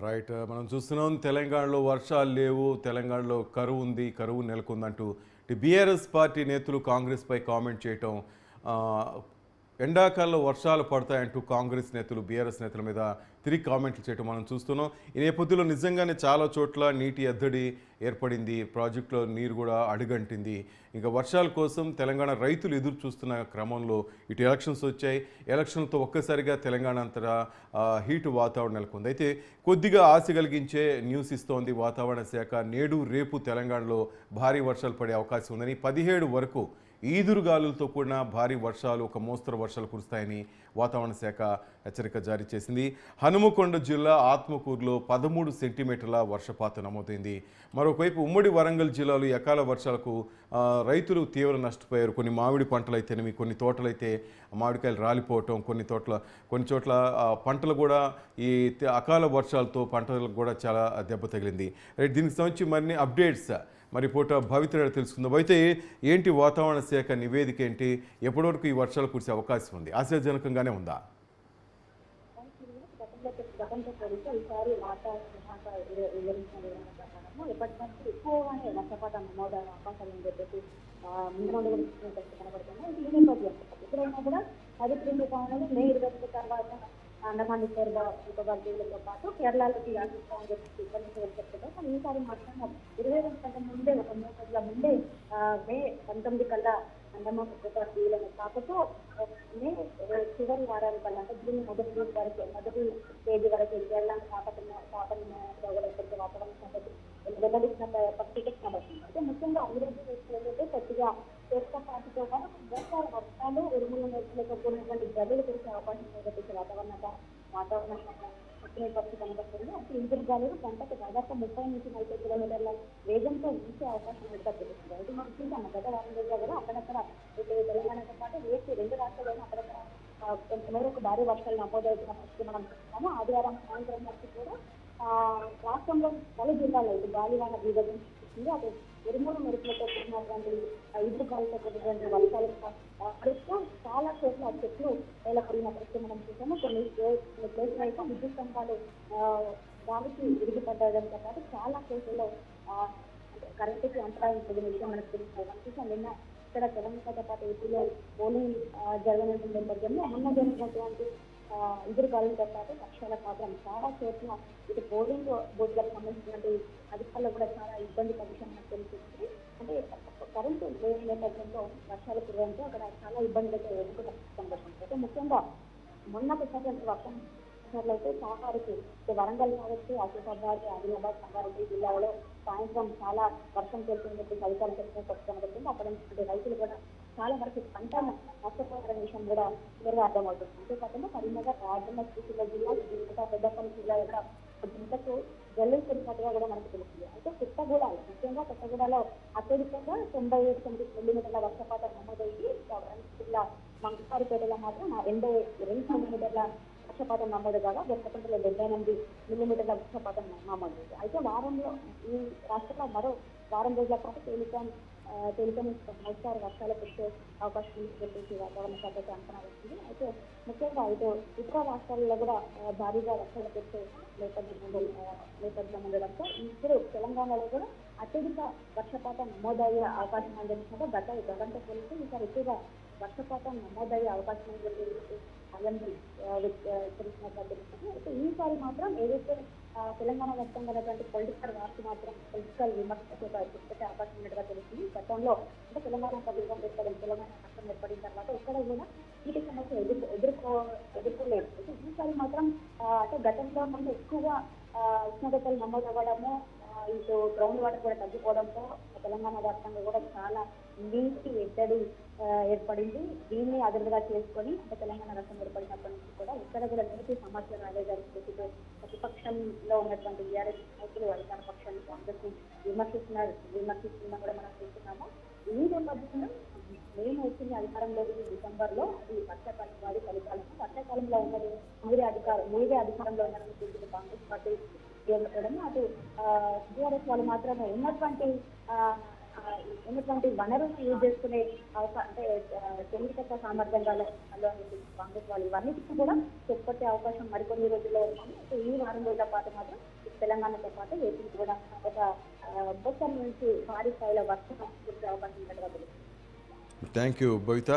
Right. మనం చూస్తున్నాం తెలంగాణలో వర్షాలు లేవు, తెలంగాణలో కరువు ఉంది, కరువు నెలకొందంటూ బీఆర్ఎస్ పార్టీ నేతలు కాంగ్రెస్పై కామెంట్ చేయటం, ఎండాకాలంలో వర్షాలు పడతాయంటూ కాంగ్రెస్ నేతలు బీఆర్ఎస్ నేతల మీద తిరిగి కామెంట్లు చేయటం మనం చూస్తున్నాం. ఈ నేపథ్యంలో నిజంగానే చాలా చోట్ల నీటి ఎద్దడి ఏర్పడింది, ప్రాజెక్టులో నీరు కూడా అడుగంటింది. ఇంకా వర్షాల కోసం తెలంగాణ రైతులు ఎదురు చూస్తున్న క్రమంలో ఇటు ఎలక్షన్స్ వచ్చాయి. ఎలక్షన్లతో ఒక్కసారిగా తెలంగాణ అంతటా హీటు వాతావరణం నెలకొంది. అయితే కొద్దిగా ఆశ కలిగించే న్యూస్ ఇస్తోంది వాతావరణ శాఖ. నేడు రేపు తెలంగాణలో భారీ వర్షాలు పడే అవకాశం ఉందని, 17 వరకు ఈదురుగాలులతో కూడిన భారీ వర్షాలు, ఒక మోస్తరు వర్షాలు కురుస్తాయని వాతావరణ శాఖ హెచ్చరిక జారీ చేసింది. హనుమకొండ జిల్లా ఆత్మకూరులో 13 సెంటీమీటర్ల వర్షపాతం నమోదైంది. మరోవైపు ఉమ్మడి వరంగల్ జిల్లాలో అకాల వర్షాలకు రైతులు తీవ్ర నష్టపోయారు. కొన్ని మామిడి పంటలు అయితేనేమి, కొన్ని తోటలైతే మామిడికాయలు రాలిపోవటం, కొన్ని చోట్ల పంటలు కూడా ఈ అకాల వర్షాలతో పంటలకు కూడా చాలా దెబ్బ తగిలింది. దీనికి సంబంధించి మరిన్ని అప్డేట్స్ మరి పూట భవిత్ర తెలుసుకుందాం. అయితే ఏంటి వాతావరణ శాఖ నివేదిక ఏంటి? ఎప్పటివరకు ఈ వర్షాలు కురిసే అవకాశం ఉంది? ఆశాజనకంగానే ఉందా? ఎక్కువగానే వర్షపాతం నమోదైన అవకాశాలు అని చెప్పేసి కనబడుతున్నాయి. ఎప్పుడైనా కూడా 12 కాలంలో మే 20 తర్వాత అండమాన్ నికోబార్ దీవులతో పాటు కేరళలోకి వ్యాపిస్తామని చెప్పి చెప్తున్నారు. కానీ ఈసారి మాత్రం 22 కంటే ముందే, ఒక 3 రోజుల ముందే మే 19 కల్లా అండమాన్ నికోబార్ దీవులను తాకుతూ మే చివరి వారాల కల్లా, అంటే జూన్ మొదటి తేదీ వరకు కేరళను తాకటంతో వాతావరణ సంగతి వెల్లడించిన పత్రిక కనబడుతుంది. అయితే ముఖ్యంగా అభివృద్ధి చేస్తే కొద్దిగా తేలికపాటితో వర్షాలు ఉరుముల నేర్చులతో కూడినటువంటి గదులు కురిసే అవకాశం చెప్పేసి వాతావరణ పరిస్థితి కనబడుతుంది. అయితే ఇంటికి గాలులు గంటకు దాదాపు 30 నుంచి 40 కిలోమీటర్ల వేగంతో వీసే అవకాశం కూడా తెలుస్తుంది. అయితే మనం చూసాము గత వారం రోజుల్లో కూడా అక్కడక్కడ తెలంగాణతో పాటు వేసి 2 రాష్ట్రాల్లోనూ అక్కడక్కడ కొంతమేరకు భారీ వర్షాలు నమోదవుతున్న పరిస్థితి మనం చూస్తున్నాము. ఆదివారం సాయంత్రం వరకు కూడా రాష్ట్రంలో పలు జిల్లాలో ఇది గాలివాన బీభత్సం సృష్టించింది. అటు ఉరుములు మెరుపులతో కూడినటువంటి ఇరుగు గాలితో కూడినటువంటి వర్షాలు పడుతూ చాలా చోట్ల చెట్లు నేలపడిన పరిస్థితి మనం చూసాము. కొన్ని ప్లేసులు అయితే విద్యుత్ స్తంభాలు గాలికి విరిగిపడ్డంతో పాటు చాలా కేసుల్లో కరెంటుకి అంతరాయం కలిగిన విషయం మనకు తెలుస్తుంది. నిన్న ఇక్కడ తెలంగాణతో పాటు ఏపీలో పోలింగ్ జరగనున్న నేపథ్యంలో మొన్న జరిగినటువంటి ఎదురు గాలులతో పాటు వర్షాల మాత్రం చాలా చోట్ల ఇటు పోలింగ్ బూత్లకు సంబంధించినటువంటి అధికారులు కూడా చాలా ఇబ్బంది పరిస్థితి మనకు తెలుస్తుంది. అంటే కరెంటు లేని నేపథ్యంలో వర్షాలు కురవడంతో అక్కడ చాలా ఇబ్బందులతో ఎదుర్కొన్న కనబడుతుంది. అయితే ముఖ్యంగా మొన్న కురిసినటువంటి వర్షం అయితే సహకారికి వరంగల్ కావచ్చు, ఆసిఫాబాద్, ఆదిలాబాద్, సంగారెడ్డి జిల్లాలో సాయంత్రం చాలా వర్షం కురుస్తుందని చెప్పి అధికారులు చెప్పిన కనబడుతుంది. అక్కడ రైతులు కూడా చాలా వరకు పంట నష్టపోయిన విషయం కూడా క్లియర్గా అర్థమవుతుంది. అంతేకాకుండా కరీంనగర్, రాజన్న సిరిసిల్ల జిల్లా, పెద్దపల్లి జిల్లా యొక్క జింతకు జల్లు కురిసినట్టుగా కూడా మనకు తెలుస్తుంది. అయితే ముఖ్యంగా కొత్తగూడలో అత్యధికంగా 97 మిల్లీమీటర్ల వర్షపాతం నమోదయ్యి, జిల్లా మంగళవారిపేటలో మాత్రం 82 మిల్లీమీటర్ల వర్షపాతం నమోదు కాగా దక్షిణలో 78 మిల్లీమీటర్ల వర్షపాతం నమోదైంది. అయితే ఈ రాష్ట్రంలో మరో వారం రోజుల పాటు తేలికని మోస్తారు వర్షాలు కురిసే అవకాశం ఉంది చెప్పేసి వాతావరణ శాఖ అంచనా వేస్తుంది. అయితే ముఖ్యంగా ఇతర రాష్ట్రాల్లో కూడా భారీగా వర్షాలు కురిసే నేపథ్యం ఉండడంతో ఇప్పుడు తెలంగాణలో కూడా అత్యధిక వర్షపాతం నమోదయ్యే అవకాశం అని తెలిసినట్టు గతంతో పోలిస్తే ఈసారి ఎక్కువగా వర్షపాతం నమోదయ్యే అవకాశం అని చెప్పేసి తెలిసినట్టు తెలుస్తుంది. అయితే ఈసారి మాత్రం ఏదైతే తెలంగాణ వ్యాప్తంగా ఉన్నటువంటి పొలిటికల్ విమర్శకు పెట్టే అవకాశం ఉన్నట్టుగా తెలుస్తుంది. గతంలో అంటే తెలంగాణ రాష్ట్రం ఏర్పడిన తర్వాత ఎక్కడ కూడా నీటి సమస్య ఎదుర్కోలేదు. ఈసారి మాత్రం అంటే గతంలో మనం ఎక్కువగా ఉష్ణోగ్రతలు నమోదవ్వడము, ఇటు గ్రౌండ్ వాటర్ కూడా తగ్గిపోవడంతో తెలంగాణ వ్యాప్తంగా కూడా చాలా నీటి ఎద్దడి ఏర్పడింది. దీన్ని అదుపుగా చేసుకొని అంటే తెలంగాణ రాష్ట్రం ఏర్పడినప్పటి నుంచి కూడా ఇక్కడ కూడా నీటి సమస్య రాలేదని ప్రతిపక్షంలో ఉన్నటువంటి టీఆర్ఎస్ నాయకులు అధికార పక్షాన్ని కాంగ్రెస్ విమర్శిస్తున్నా కూడా మనం చూస్తున్నాము. ఈ నేపథ్యంలో మేము వచ్చింది అధికారంలోకి డిసెంబర్లో, అది వర్షాకాలంలో ఉన్నది మీరే అధికారంలో ఉన్నారని కాంగ్రెస్ పార్టీ అటు టీఆర్ఎస్ వాళ్ళు మాత్రమే ఉన్నటువంటి ఉన్నటువంటి వనరులను యూజ్ చేసుకునే అంటే కేంద్రీకృత సామర్థ్యం గల కాంగ్రెస్ వాళ్ళు ఇవన్నిటికీ కూడా చెప్పే అవకాశం మరికొన్ని రోజుల్లో ఉంది. సో ఈ వారం రోజుల పాటు మాత్రం తెలంగాణతో పాటు ఏపీకి కూడా ఒక మోస్తరు నుంచి భారీ స్థాయిలో వర్షం కురిసే అవకాశం ఉన్నట్టుగా తెలుస్తుంది. Thank you Bhavitha.